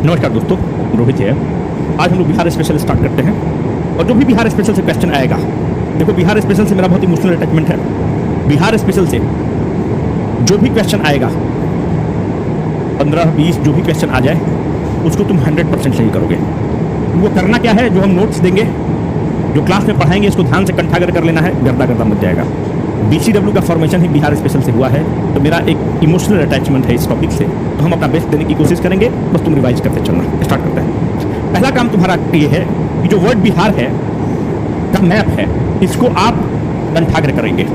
नमस्कार दोस्तों, रोहित है। आज हम लोग बिहार स्पेशल स्टार्ट करते हैं। और जो भी बिहार स्पेशल से क्वेश्चन आएगा, देखो बिहार स्पेशल से मेरा बहुत इमोशनल अटैचमेंट है। बिहार स्पेशल से जो भी क्वेश्चन आएगा, 15-20 जो भी क्वेश्चन आ जाए, उसको तुम 100% सही करोगे। वो करना क्या है, जो हम नोट्स देंगे, जो क्लास में पढ़ाएंगे, इसको ध्यान से कंठागर कर लेना है, गर्दा गर्दा मच जाएगा। BCW का फॉर्मेशन ही बिहार स्पेशल से हुआ है, तो मेरा एक इमोशनल अटैचमेंट है इस टॉपिक से, तो हम अपना बेस्ट देने की कोशिश करेंगे। बस तुम रिवाइज करते चलना। स्टार्ट करते हैं। पहला काम तुम्हारा ये है कि जो वर्ड बिहार है का मैप है, इसको आप कंठागर करेंगे।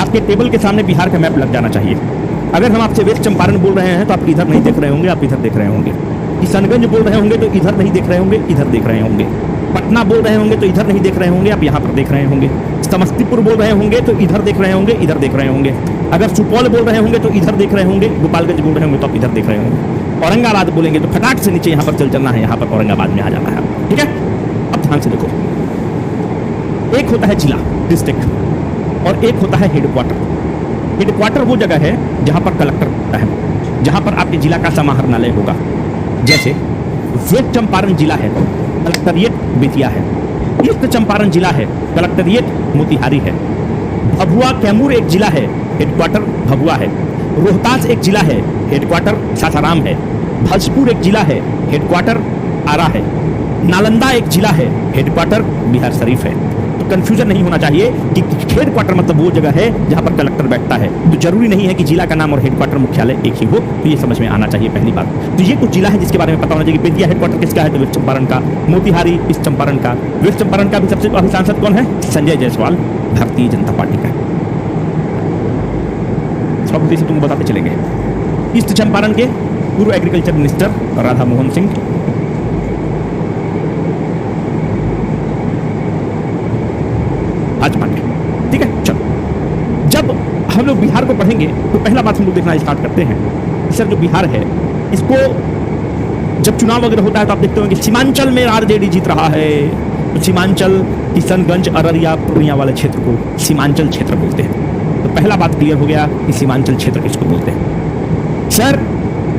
आपके टेबल के सामने बिहार का मैप लग जाना चाहिए। अगर हम आपसे वेस्ट चंपारण बोल रहे हैं तो आप इधर नहीं देख रहे होंगे, आप इधर देख रहे होंगे। किशनगंज बोल रहे होंगे तो इधर नहीं देख रहे होंगे, इधर देख रहे होंगे। पटना बोल रहे होंगे तो इधर नहीं देख रहे होंगे, आप यहाँ पर देख रहे होंगे। समस्तीपुर बोल रहे होंगे तो इधर देख रहे होंगे, इधर देख रहे होंगे। अगर सुपौल बोल रहे होंगे तो इधर देख रहे होंगे। गोपालगंज बोल रहे होंगे तो आप इधर देख रहे होंगे। औरंगाबाद बोलेंगे तो फटाक से नीचे यहाँ पर चल चलना है, यहाँ पर औरंगाबाद में आ जाना है। ठीक है, अब ध्यान से देखो। एक होता है जिला, डिस्ट्रिक्ट, और एक होता है हेडक्वार्टर। हेडक्वार्टर वो जगह है जहाँ पर कलेक्टर होता है, जहाँ पर आपके जिला का समाहरणालय होगा। जैसे वेस्ट चंपारण जिला है, कलेक्टरिएट बेतिया है। ईस्ट चंपारण जिला है, कलेक्टरिएट मोतिहारी है। भभुआ कैमूर एक जिला है, हेडक्वार्टर भभुआ है। रोहतास एक जिला है, हेडक्वार्टर सासाराम है। भोजपुर एक जिला है, हेडक्वार्टर आरा है। नालंदा एक जिला है, हेडक्वार्टर बिहार शरीफ है। तो कंफ्यूजन नहीं होना चाहिए कि हेडक्वार्टर मतलब वो जगह है जहां पर कलेक्टर बैठता है। तो जरूरी नहीं है कि जिला का नाम और हेडक्वार्टर मुख्यालय एक ही हो, तो ये समझ में आना चाहिए पहली बात। तो ये कुछ जिला है जिसके बारे में पता होना चाहिए। बेतिया हेडक्वार्टर किसका है, तो वेस्ट चंपारण का। मोतिहारी ईस्ट चंपारण का। वेस्ट चंपारण का भी सबसे अभी सांसद कौन है, संजय जायसवाल, भारतीय जनता पार्टी का। सब से तुम बताते चलेंगे। ईस्ट चंपारण के पूर्व एग्रीकल्चर मिनिस्टर राधा मोहन सिंह। भाजपा के। ठीक है, चलो। जब हम लोग बिहार को पढ़ेंगे तो पहला बात हम लोग देखना स्टार्ट करते हैं। सर जो बिहार है, इसको जब चुनाव वगैरह होता है तो आप देखते होंगे कि सीमांचल में आरजेडी जीत रहा है। तो सीमांचल, किशनगंज, अररिया, पूर्णिया वाले क्षेत्र को सीमांचल क्षेत्र बोलते हैं। तो पहला बात क्लियर हो गया कि सीमांचल क्षेत्र किसको बोलते हैं। सर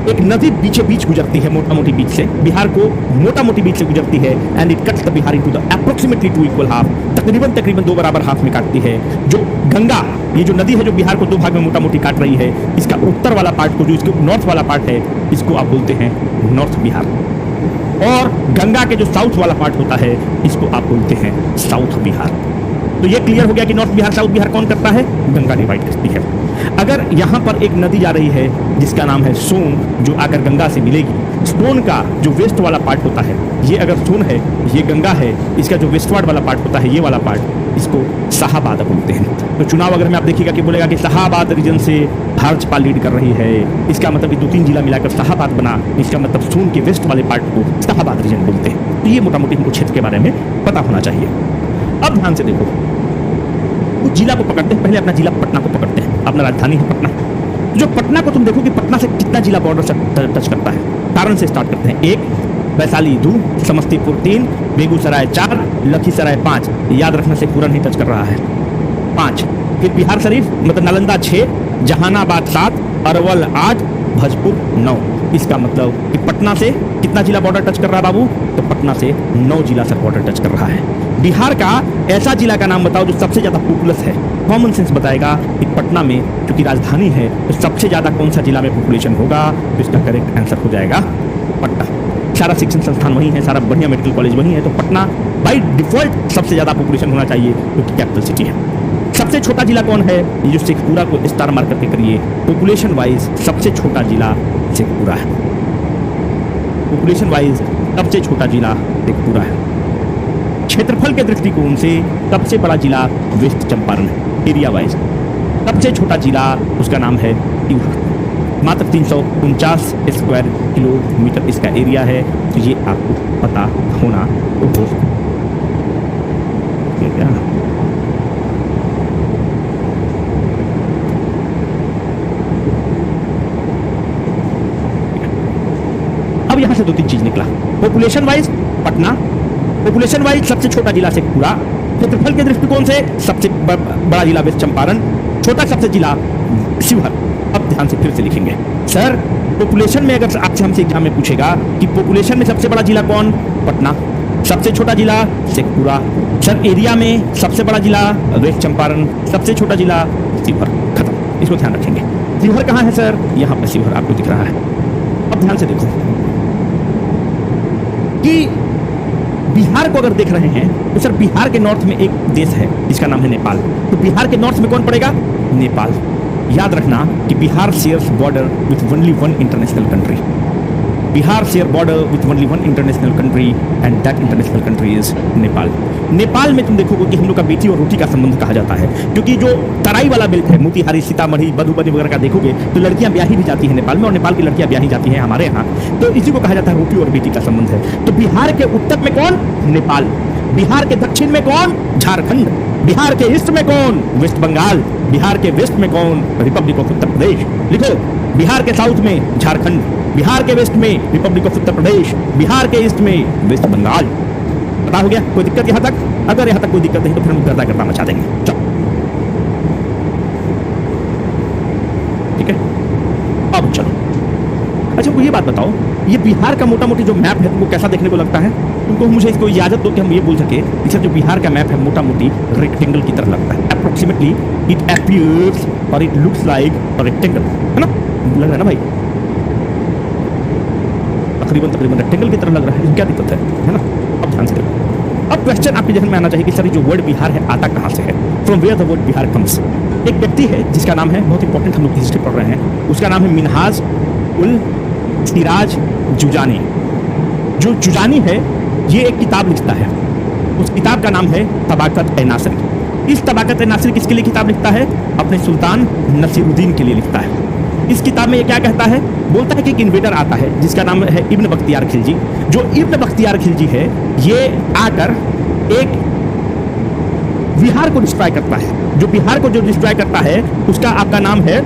एक नदी बीचे बीच गुजरती है, मोटा मोटी बीच से। बिहार को मोटा मोटी बीच से गुजरती है, and it cuts the Bihar into the approximately 2 equal half. तकरीबन 2 बराबर हाफ में काटती है। जो गंगा, ये जो नदी है जो बिहार को 2 भाग में मोटा मोटी काट रही है, इसका उत्तर वाला पार्ट को, जो इसके नॉर्थ वाला पार्ट है, इसको आप बोलते हैं नॉर्थ बिहार। और गंगा के जो साउथ वाला पार्ट होता है, इसको आप बोलते हैं साउथ बिहार। तो ये क्लियर हो गया कि नॉर्थ बिहार साउथ बिहार कौन करता है, गंगा डिवाइड करती है। अगर यहाँ पर एक नदी जा रही है जिसका नाम है सोन, जो आकर गंगा से मिलेगी। सोन का जो वेस्ट वाला पार्ट होता है, ये अगर सोन है, ये गंगा है, इसका जो वेस्टवर्ड वाला पार्ट होता है, ये वाला पार्ट, इसको शाहाबाद बोलते हैं। तो चुनाव अगर में आप देखिएगा कि बोलेगा कि शाहाबाद रीजन से भाजपा लीड कर रही है, इसका मतलब 2-3 जिला मिलाकर शाहाबाद बना। इसका मतलब सोन के वेस्ट वाले पार्ट को शाहाबाद रीजन बोलते हैं। तो ये मोटा मोटी हमको क्षेत्र के बारे में पता होना चाहिए। अब ध्यान से देखो, उस जिला को पकड़ते हैं। पहले अपना जिला पटना को पकड़ते हैं। अपना राजधानी है पटना। जो पटना को तुम देखो कि पटना से कितना जिला बॉर्डर से टच करता है। कारण से स्टार्ट करते हैं। 1, वैशाली 2, समस्तीपुर 3, बेगूसराय 4, लखीसराय 5। याद रखना से पूरा नहीं टच कर रहा है, 5। फिर बिहार शरीफ मतलब नालंदा 6, जहानाबाद 7, अरवल 8, भोजपुर 9। इसका मतलब कि पटना से कितना जिला बॉर्डर टच कर रहा है बाबू, तो पटना से 9 जिला से बॉर्डर टच कर रहा है। बिहार का ऐसा जिला का नाम बताओ जो सबसे ज्यादा पॉपुलस है। कॉमन सेंस बताएगा कि पटना में क्योंकि राजधानी है, तो सबसे ज्यादा कौन सा जिला में पॉपुलेशन होगा, तो इसका करेक्ट आंसर हो जाएगा पटना। सारा शिक्षण संस्थान वही है, सारा बढ़िया मेडिकल कॉलेज वही है, तो पटना बाई डिफॉल्ट सबसे ज्यादा पॉपुलेशन होना चाहिए, क्योंकि कैपिटल सिटी है। सबसे छोटा जिला कौन है, ये जो शेखपुरा को स्टार मार्क करके करिए। पॉपुलेशन वाइज सबसे छोटा जिला शेखपुरा है। पॉपुलेशन वाइज सबसे छोटा जिला शेखपुरा है। क्षेत्रफल के दृष्टिकोण से सबसे बड़ा जिला वेस्ट चंपारण है। एरिया वाइज सबसे छोटा जिला, उसका नाम है शिवहर। मात्र 349 स्क्वायर किलोमीटर इसका एरिया है। तो ये आपको पता होना तो हो क्या। अब यहां से 2-3 चीज निकला। Population wise Patna, population wise सबसे छोटा जिला शेखपुरा, क्षेत्रफल के दृष्टिकोण से सबसे बड़ा जिला वेस्ट चंपारण, छोटा सबसे जिला शिवहर। अब ध्यान से फिर से लिखेंगे। सर पॉपुलेशन में अगर आपसे हमसे एग्जाम में पूछेगा कि पॉपुलेशन में सबसे बड़ा जिला कौन, पटना, सबसे छोटा जिला शेखपुरा, सर एरिया में सबसे बड़ा जिला वेस्ट चंपारण, सबसे छोटा जिला शिवहर, खत्म। इसको ध्यान रखेंगे। शिवहर कहाँ है सर, यहाँ पर शिवहर आपको दिख रहा है। अब ध्यान से देखो कि बिहार को अगर देख रहे हैं तो सर बिहार के नॉर्थ में एक देश है जिसका नाम है नेपाल। तो बिहार के नॉर्थ में कौन पड़ेगा, नेपाल। याद रखना कि Bihar shares border with only one international country. Bihar share border with only one international country and that international country is Nepal. Nepal में तुम देखोगे कि हम लोग का बेटी और रोटी का संबंध कहा जाता है, क्योंकि जो तराई वाला बेल्ट है, मोतिहारी, सीतामढ़ी, मधुबनी वगैरह का देखोगे तो लड़कियां ब्याही भी जाती हैं नेपाल में, और नेपाल की लड़कियां ब्याही जाती हैं हमारे यहाँ। तो इसी को कहा जाता है रोटी और बेटी का संबंध है। तो बिहार के उत्तर में कौन, नेपाल। बिहार के दक्षिण में कौन, झारखंड। बिहार के ईस्ट में कौन, वेस्ट बंगाल। बिहार के वेस्ट में कौन, रिपब्लिक ऑफ उत्तर प्रदेश। लिखो, बिहार के साउथ में झारखंड, बिहार के वेस्ट में रिपब्लिक ऑफ उत्तर प्रदेश, बिहार के ईस्ट में वेस्ट बंगाल। पता हो गया? कोई दिक्कत यहाँ तक? अगर यहाँ तक कोई दिक्कत नहीं तो फिर हम गर्दा करना मचा देंगे। चलो ठीक है, अब चलो। अच्छा मुझे ये बात बताओ, ये बिहार का मोटा मोटी जो मैप है तुमको कैसा देखने को लगता है? तुमको मुझे इसको इजाजत दो कि हम ये बोल सके कि जो बिहार का मैप है मोटा मोटी रेक्टेंगल की तरह लगता है। अप्रोक्सीमेटली इट अपीयर्स और it looks like a rectangle, है ना? लग रहा है ना भाई? तकरीबन रेक्टेंगल की तरह लग रहा है। क्या दिक्कत है ना? अब ध्यान से देखो। अब क्वेश्चन आपके जहन में आना चाहिए कि सर जो वर्ड बिहार है आता कहाँ से है? From where the word Bihar comes. एक व्यक्ति है जिसका नाम है, बहुत इंपॉर्टेंट, हम लोग हिस्ट्री पढ़ रहे हैं, उसका नाम है मिनहाज उल सिराज जुजानी। जो जुजानी है ये एक किताब लिखता है, उस किताब का नाम है तबाकत ए नासिर। इस तबाकत ए नासिर किसके लिए किताब लिखता है? अपने सुल्तान नसीरुद्दीन के लिए लिखता है। इस किताब में ये क्या कहता है? बोलता है कि एक इन्वेडर आता है जिसका नाम है इब्न बख्तियार खिलजी। जो इब्न बख्तियार खिलजी है ये आकर एक बिहार को डिस्ट्रॉय करता है। जो बिहार को जो डिस्ट्रॉय करता है उसका आपका नाम है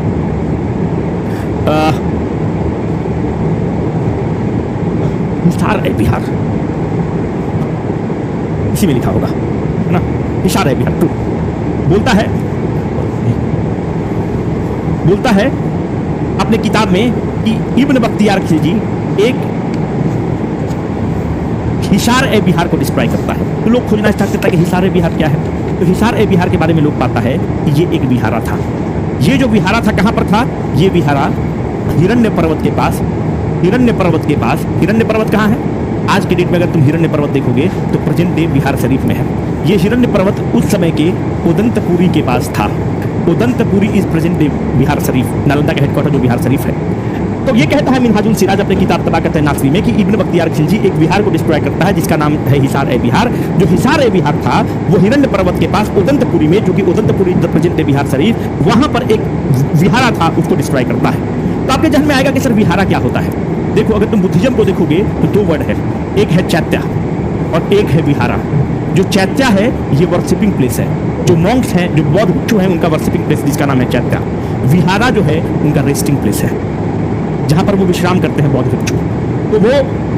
हिसार ए बिहार, इसी में लिखा होगा, है ना? हिसार ए बिहार। बोलता है अपने किताब में कि इब्न बख्तियार खिलजी एक हिसार ए बिहार को डिस्क्राइब करता है। तो लोग खोजना स्टार्ट करता है कि हिसार ए बिहार क्या है। तो हिसार ए बिहार के बारे में लोग पाता है कि ये एक बिहारा था। ये जो बिहारा था कहाँ पर था? ये बिहारा हिरण्य पर्वत के पास। हिरण्य पर्वत कहाँ है? आज के डेट में अगर तुम हिरण्य पर्वत देखोगे तो प्रेजेंट डे बिहार शरीफ में है। ये हिरण्य पर्वत उस समय के उदंतपुरी के पास था। Udantapuri is present day Bihar Sharif, Nalanda का हेडक्वार्टर जो बिहार शरीफ है। तो ये कहता है मिनहाजुल सिराज अपने किताब तबाकत ए नासिरी में कि इब्न बख्तियार खिलजी एक बिहार को डिस्ट्रॉय करता है जिसका नाम है हिसार ए बिहार। जो हिसार ए बिहार था वो हिरण्य पर्वत के पास उदंतपुरी में, जो कि उदंतपुरी प्रेजेंट डे बिहार शरीफ, वहां पर एक विहारा था, उसको डिस्ट्रॉय करता है। तो आपके जहन में आएगा कि सर विहारा क्या होता है? देखो, अगर तुम बुद्धिज्म को देखोगे तो दो वर्ड है, एक है चैत्या और एक है विहारा। जो चैत्या है ये वर्शिपिंग प्लेस है, जो मॉन्क्स हैं, जो बौद्ध भिक्षु हैं, उनका वर्शिपिंग प्लेस जिसका नाम है चैत्या। विहारा जो है उनका रेस्टिंग प्लेस है, जहां पर वो विश्राम करते हैं बौद्ध भिक्षु। तो वो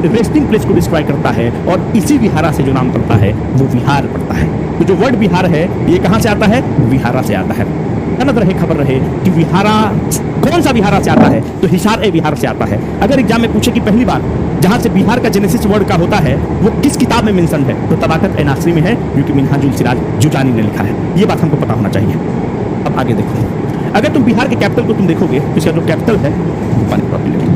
रेस्टिंग प्लेस को डिस्क्राइब करता है और इसी विहारा से जो नाम पड़ता है वो विहार पड़ता है। तो जो वर्ड विहार है ये कहाँ से आता है? विहारा से आता है। गलत रहे खबर रहे कि विहारा कौन सा विहारा से आता है तो हिसार ए बिहार से आता है। अगर एग्जाम में पूछे कि पहली बार जहां से बिहार का जेनेसिस वर्ड का होता है वो किस किताब में मेंशन है, तो तबाकत ए नासिरी में है, जो कि मिनहाजुल सिराज जुजानी ने लिखा है। ये बात हमको पता होना चाहिए। अब आगे देखो, अगर तुम बिहार के कैपिटल को तुम देखोगे तो इसका जो कैपिटल है वो पानीपत है।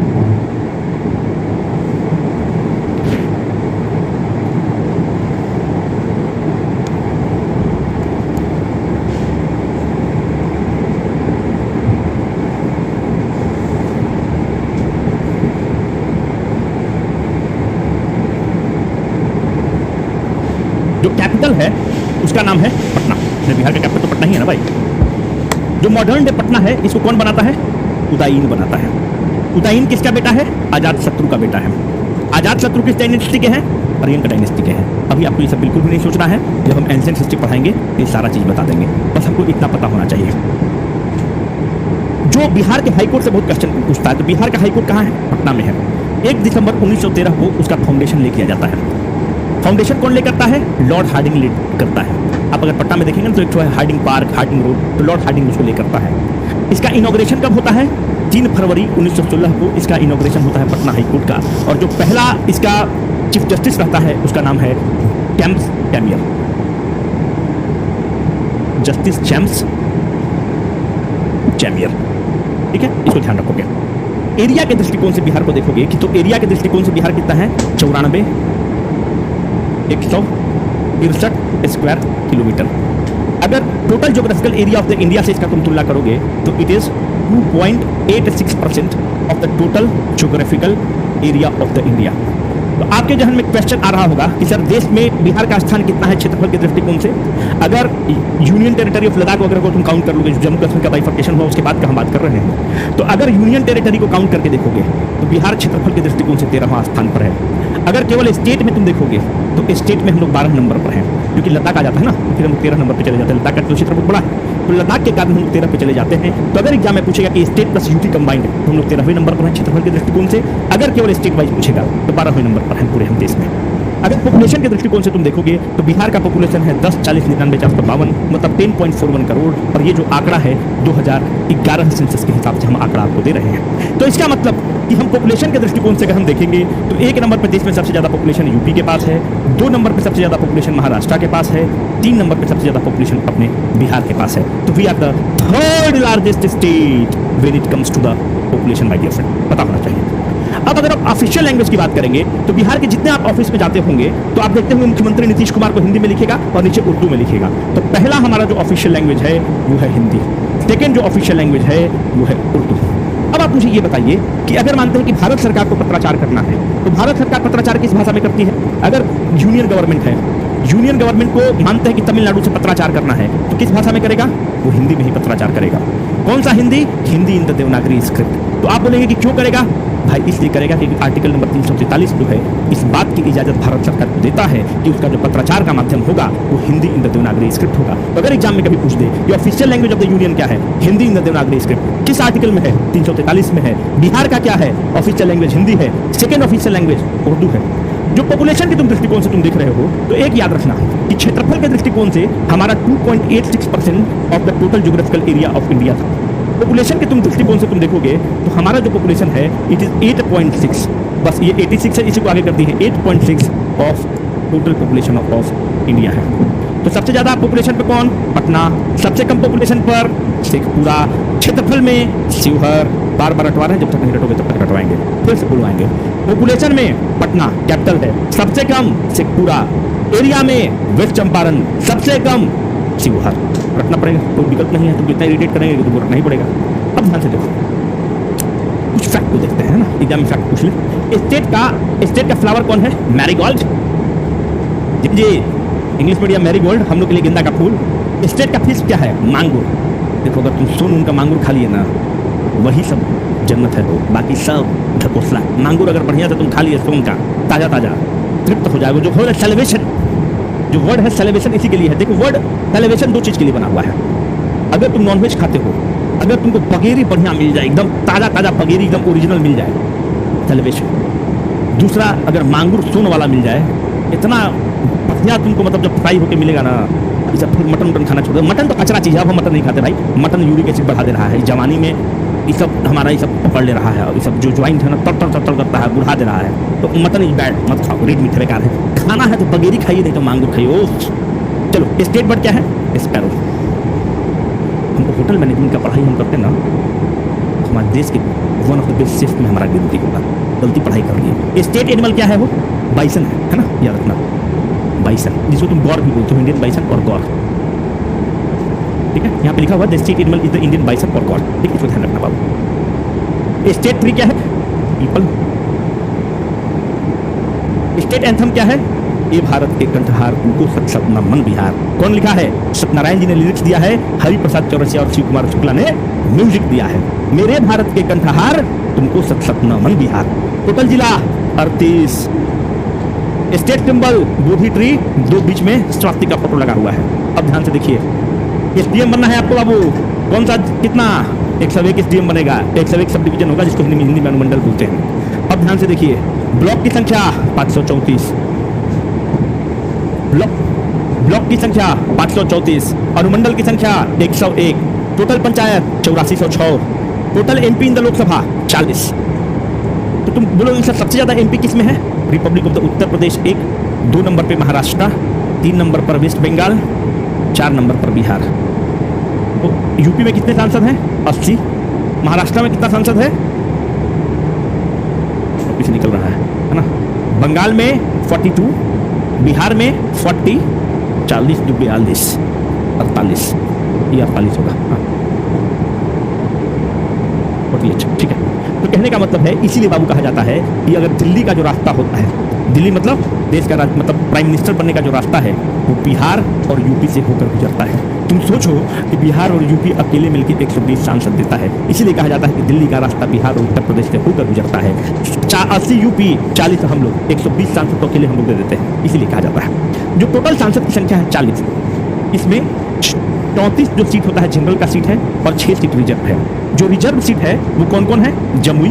जो कैपिटल है उसका नाम है पटना। बिहार का कैपिटल तो पटना ही है ना भाई। जो मॉडर्न डे पटना है इसको कौन बनाता है? उदयीन बनाता है। उदयीन किसका बेटा है? अजात शत्रु का बेटा है। अजात शत्रु किस डायनेस्टी के हैं? अरियन का डायनेस्टी के हैं। अभी आपको ये सब बिल्कुल भी नहीं सोचना है, जब हम एंशिएंट हिस्ट्री पढ़ाएंगे ये सारा चीज बता देंगे, बस हमको इतना पता होना चाहिए। जो बिहार के हाईकोर्ट से बहुत क्वेश्चन पूछता है, तो बिहार का हाईकोर्ट कहाँ है? पटना में है। 1 दिसंबर 1913 को उसका फाउंडेशन ले किया जाता है। फाउंडेशन कौन ले करता है? लॉर्ड हार्डिंग ले करता है। आप अगर पटना में देखेंगे तो एक तो है हार्डिंग पार्क, हार्डिंग रोड, तो लॉर्ड हार्डिंग उसको ले करता है। इसका इनॉग्रेशन कब होता है? 3 फरवरी 1916 को इसका इनॉग्रेशन होता है पटना हाई कोर्ट का, और जो पहला इसका चीफ जस्टिस रहता है उसका नाम है जेम्स कैमियर, जस्टिस जेम्स कैमियर। ठीक है, इसको ध्यान रखोगे। एरिया के दृष्टिकोण से बिहार को देखोगे कि तो एरिया के दृष्टिकोण से बिहार कितना है, 94,163 स्क्वायर किलोमीटर। अगर total geographical area of the India से इसका तुम तुलना करोगे तो it is 2.86% of the total geographical area of the India. तो आपके जहन में क्वेश्चन आ रहा होगा कि सर देश में बिहार का स्थान कितना है क्षेत्रफल के दृष्टिकोण से। अगर यूनियन टेरिटरी ऑफ लद्दाख वगैरह को तुम काउंट कर लोगे, जम्मू कश्मीर का बाइफर्केशन हुआ उसके बाद का हम बात कर रहे हैं, तो अगर यूनियन टेरिटरी को काउंट करके देखोगे तो बिहार क्षेत्रफल के दृष्टिकोण से 13वां स्थान पर है। अगर केवल स्टेट में तुम देखोगे तो स्टेट में हम लोग 12 नंबर पर हैं, क्योंकि लद्दाख आ जाता है ना, फिर हम 13 नंबर पर चले जाते हैं। लद्दाख का तो क्षेत्र बहुत बड़ा है, तो लद्दाख के कारण हम लोग 13 पे चले जाते हैं। तो अगर एग्जाम में पूछेगा कि स्टेट प्लस यूटी कंबाइंड तो हम लोग 13वें नंबर पर हैं क्षेत्रफल के दृष्टिकोण से। अगर केवल स्टेट वाइज पूछेगा तो 12वें नंबर पर हैं पूरे हम देश में। अगर पॉपुलेशन के दृष्टिकोण से तुम देखोगे तो बिहार का पॉपुलेशन है 10,40,99,452, मतलब 10.41 करोड़, और ये जो आंकड़ा है 2011 सेंसस के हिसाब से हम आंकड़ा आपको दे रहे हैं। तो इसका मतलब कि हम पॉपुलेशन के दृष्टिकोण से अगर हम देखेंगे तो 1 नंबर पर देश में सबसे ज्यादा पॉपुलेशन यूपी के पास है, 2 नंबर पर सबसे ज्यादा पॉपुलेशन महाराष्ट्र के पास है, 3 नंबर पर सबसे ज्यादा पॉपुलेशन अपने बिहार के पास है। तो we are the 3rd largest state when it comes to the population by dear friend, पता होना चाहिए। अब अगर आप ऑफिशियल लैंग्वेज की बात करेंगे तो बिहार के जितने आप ऑफिस में जाते होंगे तो आप देखते होंगे मुख्यमंत्री नीतीश कुमार को हिंदी में लिखेगा और नीचे उर्दू में लिखेगा। तो पहला हमारा जो ऑफिशियल लैंग्वेज है वो है हिंदी, सेकेंड जो ऑफिशियल लैंग्वेज है वो है उर्दू। अब आप मुझे ये बताइए कि अगर मानते हैं कि भारत सरकार को पत्राचार करना है तो भारत सरकार पत्राचार किस भाषा में करती है। अगर यूनियन गवर्नमेंट है, यूनियन गवर्नमेंट को मानते हैं कि तमिलनाडु से पत्राचार करना है तो किस भाषा में करेगा, वो हिंदी में ही पत्राचार करेगा। कौन सा Hindi? Hindi in the Devanagari script. तो आप बोलेंगे कि क्यों करेगा भाई? इसलिए करेगा क्योंकि आर्टिकल नंबर 343 जो है इस बात की इजाजत भारत सरकार को देता है कि उसका जो पत्राचार का माध्यम होगा वो Hindi in the Devanagari script होगा। तो अगर एग्जाम में कभी पूछ दे कि official language of the union क्या है, Hindi in the Devanagari script, किस आर्टिकल में है? 343 में है। बिहार का क्या है? ऑफिशियल लैंग्वेज हिंदी है, सेकेंड ऑफिशियल लैंग्वेज उर्दू है। जो पॉपुलेशन के तुम दृष्टिकोण से तुम देख रहे हो तो एक याद रखना कि क्षेत्रफल के दृष्टिकोण से हमारा 2.86% of the total geographical area of India था। पॉपुलेशन के तुम दृष्टिकोण से तुम देखोगे तो हमारा जो पॉपुलेशन है इट इज 8.6, बस ये 86 है, इसी को आगे करती है 8.6 of total population of India है। तो सबसे ज्यादा पॉपुलेशन पे कौन? पटना। सबसे कम पॉपुलेशन पर शेखपुरा। क्षेत्रफल में शिवहर। बार बार रटवा रहे हैं, जब तक नहीं रटोगे तब तक रटवाएंगे, फिर से बुलवाएंगे। पॉपुलेशन में पटना कैपिटल है, सबसे कम शेखपुरा। एरिया में वेस्ट चंपारण, सबसे कम शिवहर। रखना पड़ेगा, कोई विकल्प नहीं है। तुम जितना इरिटेट करेंगे तो तुमको रखना ही पड़ेगा। अब ध्यान से देखो, कुछ फैक्ट को देखते हैं ना, एग्जाम में फैक्ट पूछ ले। स्टेट का फ्लावर कौन है? मैरीगोल्ड। जी, इंग्लिश मीडियम मैरीगोल्ड, हम लोग के लिए गेंदा का फूल। स्टेट का फिश क्या है? मांगुर। देखो अगर तुम सोन उनका मांगुर खा लिए ना, वही सब जन्नत है। तो बाकी सब ढकोसला। मांगुर अगर बढ़िया से तुम खा लिए सोन का, ताजा ताजा, तृप्त हो जाएगा। जो हो सेलिब्रेशन, जो वर्ड है सेलिब्रेशन इसी के लिए है। देखो वर्ड सेलिब्रेशन 2 चीज के लिए बना हुआ है। अगर तुम नॉनवेज खाते हो, अगर तुमको बगेरी बढ़िया मिल जाए, एकदम ताजा ताजा बगेरी एकदम ओरिजिनल मिल जाए, सेलिब्रेशन। दूसरा, अगर मांगुर सोन वाला मिल जाए, इतना बढ़िया तुमको, मतलब जब फ्राई होकर मिलेगा ना, इसे फिर मटन खाना छोड़ दो। मटन तो कचरा चीज है, अब हम मटन नहीं खाते भाई। मटन यूरिक एसिड बढ़ा दे रहा है जवानी में, ये सब हमारा ये सब पकड़ ले रहा है, और ये सब जो ज्वाइंट है ना तर करता है, बुढ़ा दे रहा है। तो मटन इज बैड, मत खाओ, रेड मीट बेकार है। खाना है तो बगेरी खाइए, नहीं तो मांगुर खाइए। चलो, स्टेट बर्ड क्या है? स्पैरो। हमको होटल मैनेजमेंट का पढ़ाई हम करते ना, हमारे देश के one of the best shift में हमारा गिनती होगा। गलती पढ़ाई कर लिए। स्टेट एनिमल क्या है? वो बाइसन है ना, याद रखना। बाइसन, जिसको तुम गौर भी बोलते हो, इंडियन बाइसन और गौर। ठीक है, यहाँ पे लिखा हुआ the state animal is the Indian bison और गौर। ठीक है, इसको ध्यान रखना बाबू। स्टेट ट्री क्या है? पीपल। स्टेट एंथम क्या है? ये भारत के कंठहार तुमको सत सत नमन बिहार। कौन लिखा है? सत्यनारायण जी ने लिरिक्स दिया है, हरि प्रसाद चौरसिया और शिव कुमार शुक्ला ने म्यूजिक दिया है। मेरे भारत के कंठहार तुमको सत सत नमन बिहार। टोटल जिला 38। स्टेट सिंबल बोधी ट्री, 2 बीच में स्वास्तिक का फोटो लगा हुआ है। अब ध्यान से देखिए, एसडीएम बनना है आपको बाबू। कौन सा? कितना? 101 एसडीएम बनेगा। 101 सब डिवीजन होगा, जिसको हिंदी में अनुमंडल बोलते हैं। अब ध्यान से देखिए, ब्लॉक की संख्या 534। ब्लॉक की संख्या 534, अनुमंडल की संख्या 101, total panchayat 8406, total MP in the Lok Sabha 40। तो तुम बोलोगे सर सबसे ज्यादा एमपी किस में है? Republic of the Uttar Pradesh 1, 2 number पे महाराष्ट्र, 3 नंबर पर वेस्ट बंगाल, 4 नंबर पर बिहार। तो यूपी में कितने सांसद हैं? 80। महाराष्ट्र में कितना सांसद है? पीछे निकल रहा है ना। बंगाल में 42, बिहार में 40, 40 जो 42, 48, ये 48 होगा। हाँ 48, ठीक है। तो कहने का मतलब है, इसीलिए बाबू कहा जाता है कि अगर दिल्ली का जो रास्ता होता है, दिल्ली मतलब देश का मतलब प्राइम मिनिस्टर बनने का जो रास्ता है, वो बिहार और यूपी से होकर गुजरता है। तुम सोचो कि बिहार और यूपी अकेले मिलकर 120 सांसद देता है। इसीलिए कहा जाता है कि दिल्ली का रास्ता बिहार और उत्तर प्रदेश से होकर गुजरता है। 80 यूपी, 40 हम लोग, 120 सांसद तो अकेले हम लोग दे देते हैं, इसीलिए कहा जाता है। जो टोटल सांसद की संख्या है 40, इसमें 34 जो सीट होता है जनरल का सीट है और 6 सीट रिजर्व है। जो रिजर्व सीट है वो कौन कौन है? जमुई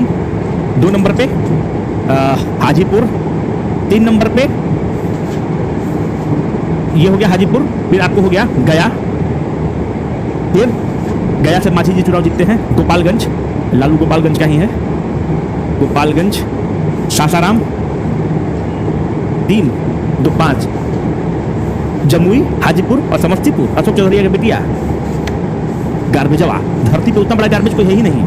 2 नंबर पे, हाजीपुर 3 नंबर पे, ये हो गया हाजीपुर, फिर आपको हो गया गया, फिर गया से मांझी जी चुनाव जीतते हैं, गोपालगंज, लालू गोपालगंज का ही है, गोपालगंज, सासाराम 3, 2, 5, जमुई, हाजीपुर और समस्तीपुर अशोक चौधरी की बेटिया। गार्बेजवा, धरती पे उतना बड़ा गार्बेज कोई है ही नहीं।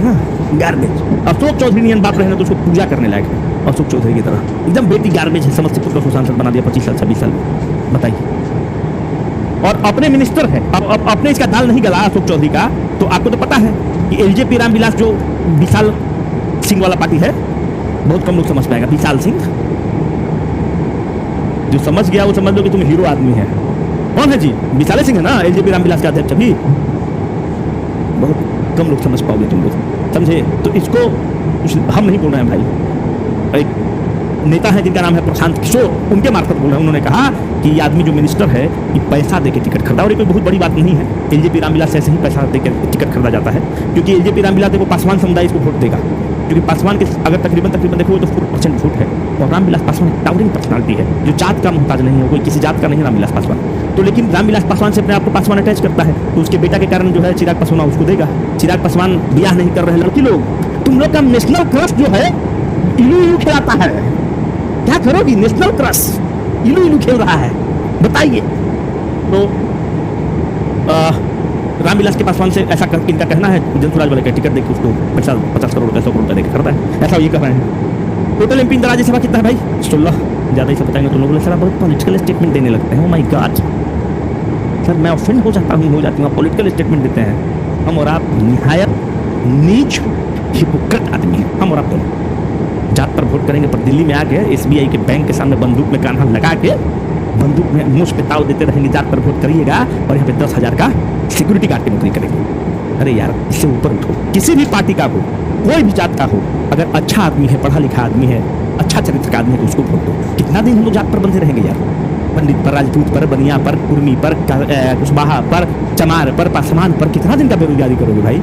हाँ, गार्बेज। अशोक चौधरी नियन बाप रहे ना तो उसको पूजा करने लायक है। अशोक चौधरी की तरह एकदम बेटी गार्बेज है। समस्तीपुर को सांसद बना दिया 25 साल 26 साल, बताइए। और अपने मिनिस्टर है, अब अपने इसका दाल नहीं गला अशोक चौधरी का। तो आपको तो पता है कि एलजेपी रामविलास जो विशाल सिंह वाला पार्टी है, बहुत कम लोग समझ पाएगा। विशाल सिंह जो समझ गया वो समझ लो कि तुम हीरो आदमी है। कौन है जी? विशाल सिंह है ना, एलजेपी रामविलास के अध्यक्ष। अभी बहुत कम लोग समझ पाओगे तुम लोग, समझे? तो इसको कुछ हम नहीं बोल रहे हैं भाई। एक नेता है जिनका नाम है प्रशांत किशोर, उनके मार्फत बोल रहे हैं। उन्होंने कहा कि ये आदमी जो मिनिस्टर है ये पैसा देके टिकट खरीदा, और ये कोई बहुत बड़ी बात नहीं है। एलजेपी रामविलास से ऐसे ही पैसा देकर टिकट खरीदा जाता है, क्योंकि एलजेपी रामविलास देखो पासवान समुदाय इसको वोट देगा, क्योंकि पासवान के अगर तकरीबन देखो तो 4% वोट है। और रामविलास पासवान एक टावरिंग पर्सनालिटी है, जो जात का मुहताज नहीं है, कोई किसी जात का नहीं है रामविलास पासवान। तो लेकिन रामविलास पासवान से अपने आप को पासवान अटैच करता है, तो उसके बेटा के कारण जो है चिराग पासवान उसको देगा। चिराग पासवान ब्याह नहीं कर रहे हैं लड़की लोग। तुम लोग का नेशनल क्रश जो है इलू इलू खिलाता है, क्या करोगी? नेशनल क्रश इलू इलू खेल रहा है, बताइए। तो रामविलास के पासवान से ऐसा इनका कहना है, जनसुराज वाले का टिकट देकर उसको 50 करोड़ रुपए 100 करोड़ रुपए देकर करता है, ऐसा ये कर रहे हैं। टोटल एमपी इंदिरा राज्यसभा कितना है भाई? 16। ज़्यादा ही सब बताएंगे तो लोग सर बहुत पॉलिटिकल स्टेटमेंट देने लगते हैं। ओ माय गॉड सर, मैं ऑफेंड हो जाती हूँ। पॉलिटिकल स्टेटमेंट देते हैं हम, और आप निहायत नीच हिपोक्रेट आदमी हैं हम और आप दोनों। जात पर वोट करेंगे, पर दिल्ली में आके एसबीआई के बैंक के सामने बंदूक में कान्हा लगा के बंदूक में मुंह पे ताव देते रहेंगे, जात पर वोट करिएगा और यहाँ पे 10,000 का सिक्योरिटी गार्ड की नौकरी करेंगे। अरे यार, इससे ऊपर उठो। किसी भी पार्टी का हो, कोई भी जात का हो, अगर अच्छा आदमी है, पढ़ा लिखा आदमी है, अच्छा चरित्र का आदमी है तो उसको वोट दो। कितना दिन हम लोग जात पर बंधे रहेंगे यार? पंडित पर, राजपूत पर, बनिया पर, कुर्मी पर, कुशवाहा पर, चमार पर, पासवान पर, कितना दिन का बेरोजगारी करोगे भाई?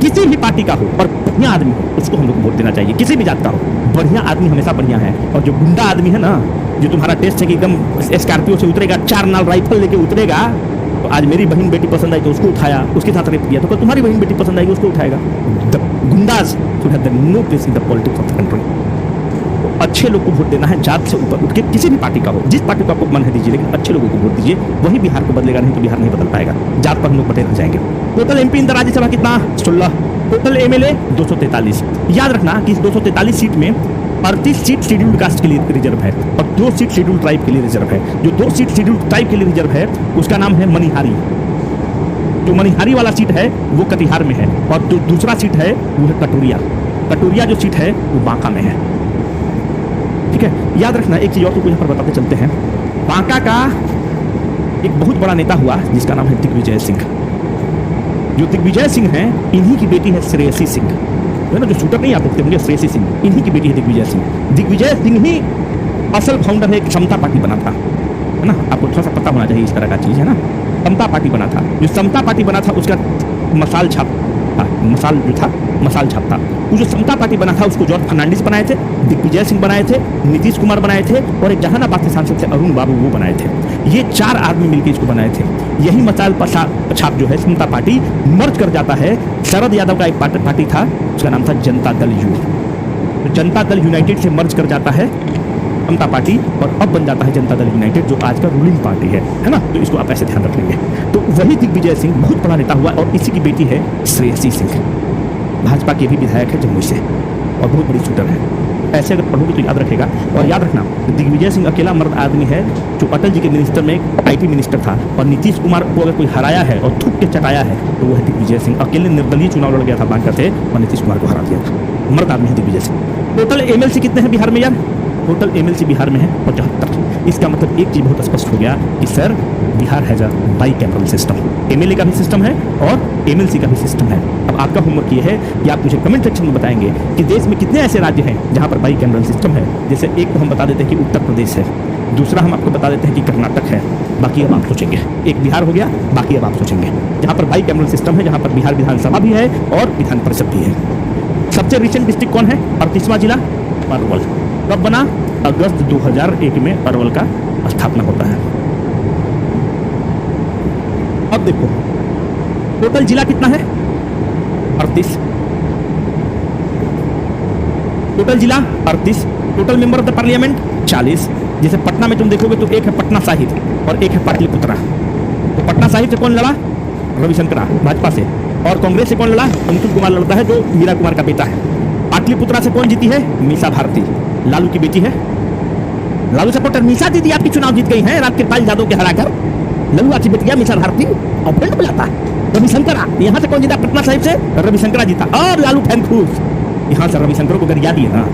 किसी भी पार्टी का हो और बढ़िया आदमी हो, उसको हम लोग को वोट देना चाहिए। किसी भी जात का हो, बढ़िया आदमी हमेशा बढ़िया है। और जो गुंडा आदमी है ना, जो तुम्हारा टेस्ट है कि एकदम स्कॉर्पियो से उतरेगा, 4 नाल राइफल लेके उतरेगा, तो आज मेरी बहन बेटी पसंद आई तो उसको उठाया, उसके साथ रेप किया, तो कल तुम्हारी बहन बेटी पसंद आएगी उसको उठाएगा। The goondas should have the no place in the politics of the country. तो अच्छे लोग को वोट देना है, जात से ऊपर उठ के। किसी भी पार्टी का हो, जिस पार्टी को आपको मन है दीजिए, लेकिन अच्छे लोगों को वोट दीजिए, वही बिहार को बदलेगा, नहीं तो बिहार नहीं बदल पाएगा। जात पर हम लोग बटे रह जाएंगे। टोटल एमपी इंदिरा राज्यसभा कितना? 16। Total MLA 243। याद रखना कि इस 243 सीट में 38 सीट शेड्यूल्ड कास्ट के लिए रिजर्व है और 2 सीट शेड्यूल्ड ट्राइब के लिए रिजर्व है। जो 2 सीट शेड्यूल्ड ट्राइब के लिए रिजर्व है उसका नाम है मनिहारी। जो मनिहारी वाला सीट है वो कटिहार में है, और जो दूसरा सीट है वो है कटोरिया। कटोरिया जो सीट है वो बांका में है। ठीक है, याद रखना। एक चीज और को यहाँ पर बताते चलते हैं। बांका का एक बहुत बड़ा नेता हुआ जिसका नाम है दिग्विजय सिंह। जो दिग्विजय सिंह हैं, इन्हीं की बेटी है श्रेयसी सिंह, है ना, जो शूटर नहीं आप देखते होंगे, श्रेयसी सिंह, इन्हीं की बेटी है दिग्विजय सिंह। दिग्विजय सिंह ही असल फाउंडर है, एक समता पार्टी बना था, है ना। आपको थोड़ा सा पता होना चाहिए इस तरह का चीज, है ना। समता पार्टी बना था। जो समता पार्टी बना था उसका मसाल छाप था, मसाल जो था, मसाल छाप था। वो जो समता पार्टी बना था उसको जॉर्ज फर्नांडिस बनाए थे, दिग्विजय सिंह बनाए थे, नीतीश कुमार बनाए थे, और एक जहानाबाद के सांसद थे अरुण बाबू, वो बनाए थे। ये 4 आदमी मिलकर इसको बनाए थे। यही मसाल छाप जो है समता पार्टी मर्ज कर जाता है। शरद यादव का एक पार्टी था, उसका नाम था जनता दल यू। तो जनता दल यूनाइटेड से मर्ज कर जाता है समता पार्टी, और अब बन जाता है जनता दल यूनाइटेड, जो आज का रूलिंग पार्टी है ना। तो इसको आप ऐसे ध्यान रख लेंगे। तो वही दिग्विजय सिंह बहुत बड़ा नेता हुआ, और इसी की बेटी है श्रेयसी सिंह, भाजपा के भी विधायक है जम्मू से, और बहुत बड़ी शूटर है। ऐसे अगर पढ़ोगे तो याद रखेगा। और याद रखना, दिग्विजय सिंह अकेला मर्द आदमी है जो अटल जी के मिनिस्टर में IT मिनिस्टर था, और नीतीश कुमार को अगर कोई हराया है और थूक के चटाया है तो वो है दिग्विजय सिंह। अकेले निर्दलीय चुनाव लड़ गया था बांका से, और नीतीश कुमार को हरा दिया था। मर्द आदमी है दिग्विजय सिंह। टोटल MLC कितने हैं बिहार में यार? टोटल MLC बिहार में है 75। इसका मतलब एक चीज बहुत स्पष्ट हो गया कि sir Bihar has a by cameral system. MLA का भी सिस्टम है और MLC का भी सिस्टम है। अब आपका होमवर्क ये है कि आप मुझे कमेंट सेक्शन में बताएंगे कि देश में कितने ऐसे राज्य हैं जहां पर बाई कैमरल सिस्टम है। जैसे एक तो हम बता देते हैं कि उत्तर प्रदेश है, दूसरा हम आपको बता देते हैं कि कर्नाटक है, बाकी अब आप सोचेंगे। एक बिहार हो गया, बाकी अब आप सोचेंगे। जहां पर बाई कैमरल सिस्टम है, जहां पर बिहार विधानसभा भी है और विधान परिषद भी है। सबसे रिसेंट डिस्ट्रिक्ट कौन है? 38वां जिला अरवल। कब बना? अगस्त 2001 में अरवल का स्थापना होता है। अब देखो टोटल जिला कितना है? 38। टोटल जिला 38। Total member of the parliament 40। जैसे पटना में तुम देखोगे तो एक है पटना साहिब और एक है पाटलिपुत्रा। तो पटना साहिब से कौन लड़ा? रविशंकरा भाजपा से। और कांग्रेस से कौन लड़ा? अंकुश कुमार लड़ता है, जो मीरा कुमार का बेटा है। पाटलिपुत्रा से कौन जीती है? मीसा भारती, लालू की बेटी है। लालू सपोर्टर मीसा दीदी आपकी चुनाव जीत गई है रामकृपाल यादव के हराकर। लल्लू की बेटिया मीसा भारती और फ्रेंड बुलाता है रविशंकरा। यहाँ से कौन जीता? पटना साहिब से रविशंकरा जीता। और लालू फैन खुश, यहाँ से रविशंकर को गरिया दिए ना।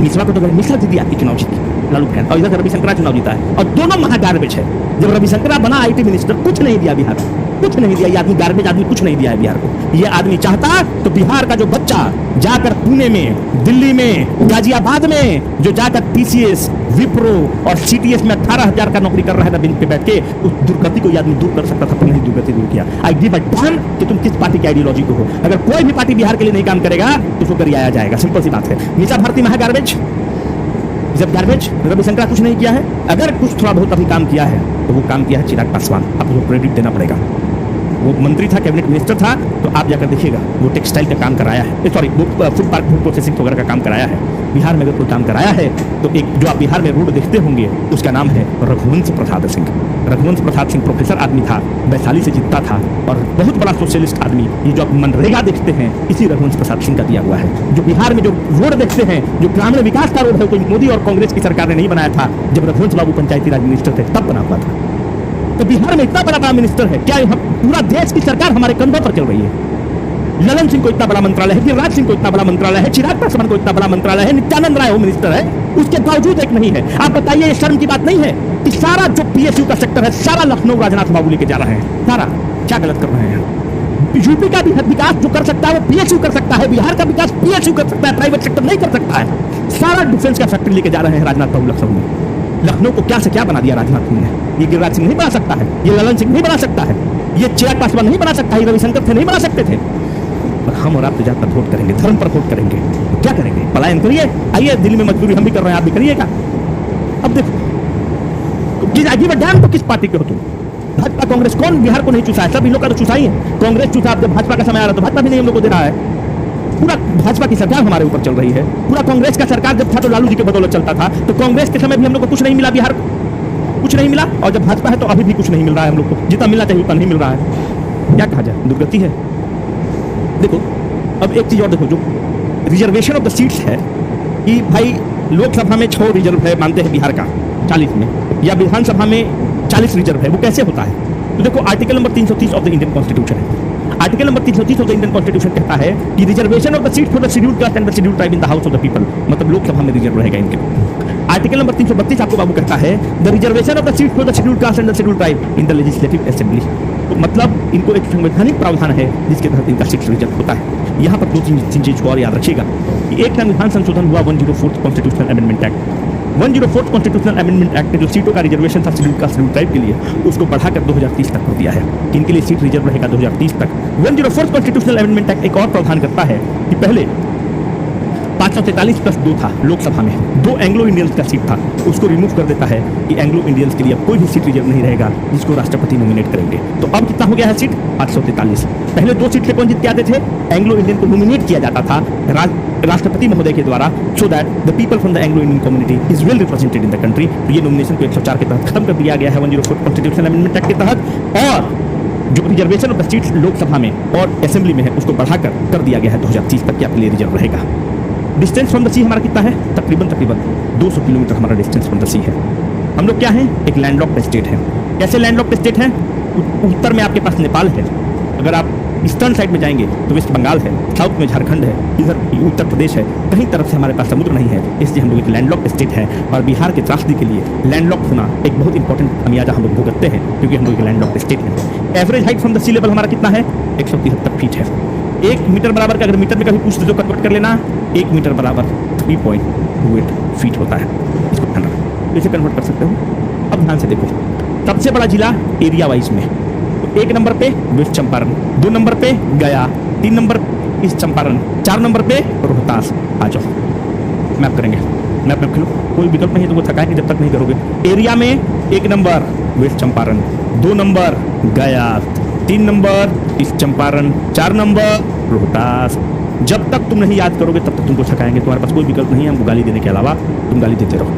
मिश्रा को तो मीसा दीदी आपकी चुनाव जीती, लालू फैन, और इधर रविशंकरा चुनाव जीता है। और दोनों महागार्बेज है। जब रविशंकरा बना IT मिनिस्टर, कुछ नहीं दिया बिहार को, कुछ नहीं दिया। ये आदमी गार्बेज आदमी, कुछ नहीं दिया है बिहार को। ये आदमी चाहता तो बिहार का जो बच्चा जाकर पुणे में, दिल्ली में, गाजियाबाद में जो जाकर TCS, विप्रो और CTS में 18,000 का नौकरी कर रहा है ना बेंच पे बैठ के, उस दुर्गति को ये आदमी दूर कर सकता था, पर नहीं दुर्गति दूर किया। आई गिव अ डैम कि तुम किस पार्टी की आइडियोलॉजी को हो। अगर कोई भी पार्टी बिहार के लिए नहीं काम करेगा तो उसको गरियाया जाएगा। सिंपल सी बात है। मीसा भारती महा गार्बेज, जब गार्बेज। रविशंकरा कुछ नहीं किया है। अगर कुछ थोड़ा बहुत अभी काम किया है तो वो काम किया है चिराग पासवान। आपको क्रेडिट देना पड़ेगा। वो मंत्री था, कैबिनेट मिनिस्टर था, तो आप जाकर देखिएगा वो टेक्सटाइल का काम कराया है, सॉरी वो फूड पार्क फूड प्रोसेसिंग वगैरह का काम कराया है। बिहार में अगर कोई काम कराया है तो एक जो आप बिहार में रोड देखते होंगे उसका नाम है रघुवंश प्रसाद सिंह। रघुवंश प्रसाद सिंह प्रोफेसर आदमी था, वैशाली से जीतता था और बहुत बड़ा सोशलिस्ट आदमी। ये जो आप मनरेगा देखते हैं इसी रघुवंश प्रसाद सिंह का दिया हुआ है। जो बिहार में जो रोड देखते हैं, जो ग्रामीण विकास का रोड है, कोई मोदी और कांग्रेस की सरकार ने नहीं बनाया था। जब रघुवंश बाबू पंचायती राज मिनिस्टर थे तब बना हुआ था। तो बिहार में इतना बड़ा मिनिस्टर है, क्या हम पूरा देश की सरकार हमारे कंधों पर चल रही है? ललन सिंह को इतना बड़ा मंत्रालय है, गिरिराज सिंह को इतना बड़ा मंत्रालय है, चिराग पासवान को इतना बड़ा मंत्रालय है, नित्यानंद राय होम मिनिस्टर है, उसके बावजूद एक नहीं है। आप बताइए, ये शर्म की बात नहीं है कि सारा जो PSU का सेक्टर है सारा लखनऊ राजनाथ बाबू लेके जा रहे हैं। सारा क्या गलत कर रहे हैं? यूपी का भी विकास जो कर सकता है वो PSU कर सकता है, बिहार का विकास PSU कर सकता है, प्राइवेट सेक्टर नहीं कर सकता है। सारा डिफेंस का फैक्ट्री लेके जा रहे हैं राजनाथ बाबू लखनऊ में। लखनऊ को क्या से क्या बना दिया राजनाथ सिंह ने। ये गिरिराज सिंह नहीं बना सकता है, ये ललन सिंह नहीं बना सकता है, ये चिराग पासवान नहीं बना सकता है, रविशंकर थे नहीं बना सकते थे। और हम और आप तो जाकर वोट करेंगे, धर्म पर वोट करेंगे, तो क्या करेंगे? पलायन करिए। आइए दिल्ली में मजदूरी हम भी कर रहे हैं, आप भी करिएगा। अब देखो डैम तो किस पार्टी के हो तुम? भाजपा कांग्रेस कौन बिहार को नहीं चूसा है? सब इन लोग का तो चूसा ही है। कांग्रेस चूसा, जब भाजपा का समय आ रहा तो भाजपा भी नहीं हम लोग को दे रहा है। पूरा भाजपा की सरकार हमारे ऊपर चल रही है। पूरा कांग्रेस का सरकार जब था तो लालू जी के बदौलत चलता था, तो कांग्रेस के समय भी हम लोग को कुछ नहीं मिला, बिहार को कुछ नहीं मिला। और जब भाजपा है तो अभी भी कुछ नहीं मिल रहा है हम लोग को, जितना मिलना चाहिए उतना नहीं मिल रहा है। क्या कहा जाए, दुर्गति है। देखो अब एक चीज और देखो, जो रिजर्वेशन ऑफ द सीट्स है कि भाई लोकसभा में 6 रिजर्व है मानते हैं बिहार का 40 में, या विधानसभा में 40 रिजर्व है। वो कैसे होता है? तो देखो article number 330 of the Indian constitution है। Article number 330 of the Indian constitution कहता है कि reservation of the seat for the scheduled caste and the scheduled tribe in the house of the people, मतलब लोकसभा में रिजर्व रहेगा इनके। Article number 332 आपको बाबू कहता है the reservation of the seat for the scheduled caste and the scheduled tribe in the legislative assembly. तो मतलब इनको एक संवैधानिक प्रावधान है जिसके तहत इनका सीट रिजर्व होता है। यहाँ पर 2-3 चीज को और याद रखिएगा कि एक संविधान संशोधन हुआ 104 constitutional amendment act 104 constitutional amendment act ने जो सीटों का रिजर्वेशन था शेड्यूल कास्ट शेड्यूल ट्राइब के लिए, उसको बढ़ाकर 2030 तक कर दिया है कि इनके लिए सीट रिजर्व रहेगा 2030 तक। 104 कॉन्स्टिट्यूशनल अमेंडमेंट एक्ट एक और प्रावधान करता है कि पहले 543+2 था लोकसभा में, 2 एंग्लो इंडियंस का सीट था, उसको रिमूव कर देता है कि एंग्लो इंडियंस के लिए अब कोई भी सीट रिजर्व नहीं रहेगा जिसको राष्ट्रपति नॉमिनेट करेंगे। तो अब कितना हो गया है सीट? 543। पहले 2 सीट से कौन जीत के आते थे? एंग्लो इंडियन को नॉमिनेट किया जाता था राष्ट्रपति महोदय के द्वारा, so that the people from the Anglo Indian community is well represented in the country. ये नॉमिनेशन को 104 के तहत खत्म कर दिया गया है 104 कॉन्स्टिट्यूशनल अमेंडमेंट एक्ट के तहत। और जो reservation of the seats Lok Sabha में और असेंबली में है उसको बढ़ाकर कर दिया गया है 2030 तक कि आपके लिए रिजर्व रहेगा। डिस्टेंस फ्रॉम द सी हमारा कितना है? तकरीबन 200 किलोमीटर हमारा डिस्टेंस फ्रॉम द सी है। हम लोग क्या हैं? एक लैंडलॉक्ड स्टेट है। कैसे लैंडलॉक्ड स्टेट है? उत्तर में आपके पास नेपाल है, अगर आप ईस्टर्न साइड में जाएंगे तो वेस्ट बंगाल है, साउथ में झारखंड है, इधर उत्तर प्रदेश है, कहीं तरफ से हमारे पास समुद्र नहीं है, इसलिए हम लोग एक लैंडलॉक्ड स्टेट है। और बिहार के त्रासदी के लिए लैंडलॉक्ड होना एक बहुत इंपॉर्टेंट खमियाजा हम लोग भुगतते हैं, क्योंकि हम लोग एक लैंडलॉक्ड स्टेट है। Average height from the sea level हमारा कितना है? 173 फीट है। 1 मीटर बराबर का अगर मीटर में कभी पूछते तो कन्वर्ट कर लेना, 1 मीटर बराबर 3.28 फीट होता है। इसको ध्यान रखो, इसे कन्वर्ट कर सकते हो। अब ध्यान से देखो, सबसे बड़ा जिला एरिया वाइज में, तो 1 नंबर पे वेस्ट चंपारण, 2 नंबर पे गया, 3 नंबर ईस्ट चंपारण, 4 नंबर पे रोहतास। आ जाओ मैप करेंगे, मैप खेलो, कोई विकल्प नहीं है तुमको थकाएंगे जब तक नहीं करोगे। एरिया में 1 नंबर वेस्ट चंपारण, 2 नंबर गया, 3 number east Champaran, 4 number Rohtas. जब तक तुम नहीं याद करोगे तब तक तुमको थकाएंगे, तुम्हारे पास कोई विकल्प नहीं है हमको गाली देने के अलावा, तुम गाली देते रहो।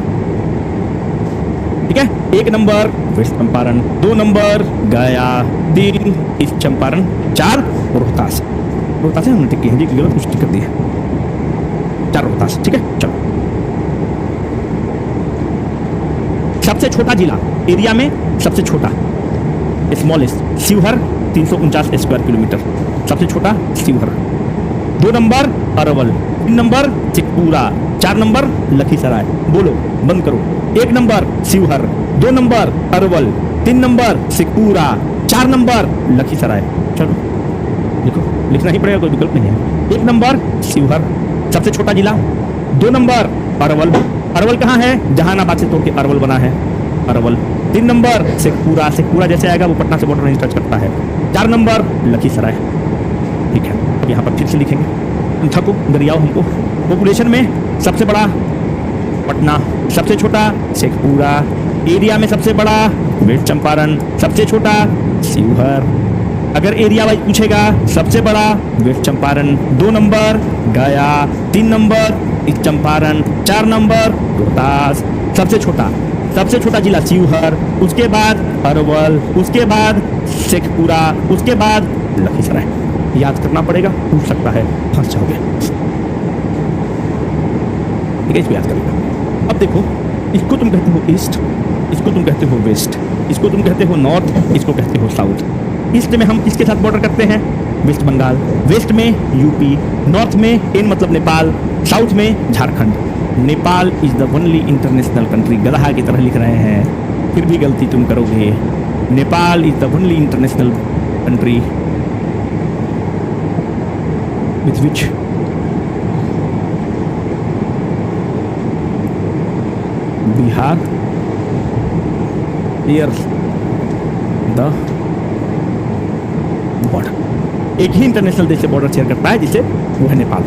ठीक है, 1 नंबर वेस्ट चंपारण, 2 नंबर गया, 3 ईस्ट चंपारण, 4 रोहतास। रोहतास हमने टिक की है जी, गलत कुछ टिक कर दी है, 4 रोहतास। ठीक है, चलो सबसे छोटा जिला एरिया में, सबसे छोटा स्मॉलेस्ट शिवहर 349 स्क्वायर किलोमीटर, सबसे छोटा Sheohar. 2 number Arwal, 3 number Sheikhpura, 4 number Lakhisarai. बोलो, बंद करो। 1 number Sheohar, 2 number Arwal, 3 number Sheikhpura, 4 number Lakhisarai. चलो लिखो, लिखना ही पड़ेगा, कोई विकल्प नहीं है। 1 नंबर शिवहर सबसे छोटा जिला, 2 नंबर अरवल, अरवल कहाँ है? जहानाबाद से तोड़ के अरवल बना है, अरवल। 3 नंबर शेखपुरा, शेखपुरा जैसे आएगा वो पटना से बॉर्डर नहीं टच करता है। 4 नंबर लखीसराय। ठीक है, अब यहाँ पर फिर से लिखेंगे, थको गरियाओ हमको। पॉपुलेशन में सबसे बड़ा पटना, सबसे छोटा शेखपुरा, एरिया में सबसे बड़ा वेस्ट चंपारण, सबसे छोटा शिवहर। अगर एरिया वाइज पूछेगा, सबसे बड़ा वेस्ट चंपारण, 2 नंबर गया, 3 number east Champaran, 4 number Rohtas. सबसे छोटा जिला शिवहर, उसके बाद अरवल, उसके बाद शेखपुरा, उसके बाद लखीसराय। याद करना पड़ेगा, पूछ सकता है, फंस जाओगे। ठीक है, इसको याद करेगा। अब देखो, इसको तुम कहते हो ईस्ट, इसको तुम कहते हो वेस्ट, इसको तुम कहते हो नॉर्थ, इसको कहते हो साउथ। ईस्ट में हम किसके साथ बॉर्डर करते हैं? वेस्ट बंगाल। वेस्ट में यूपी, नॉर्थ में एन मतलब नेपाल, साउथ में Jharkhand. Nepal is the only international country, गधा की तरह लिख रहे हैं, फिर भी गलती तुम करोगे। Nepal is the only international country with which Bihar shares the border। एक ही इंटरनेशनल देश से बॉर्डर शेयर करता है, जिसे वो है नेपाल।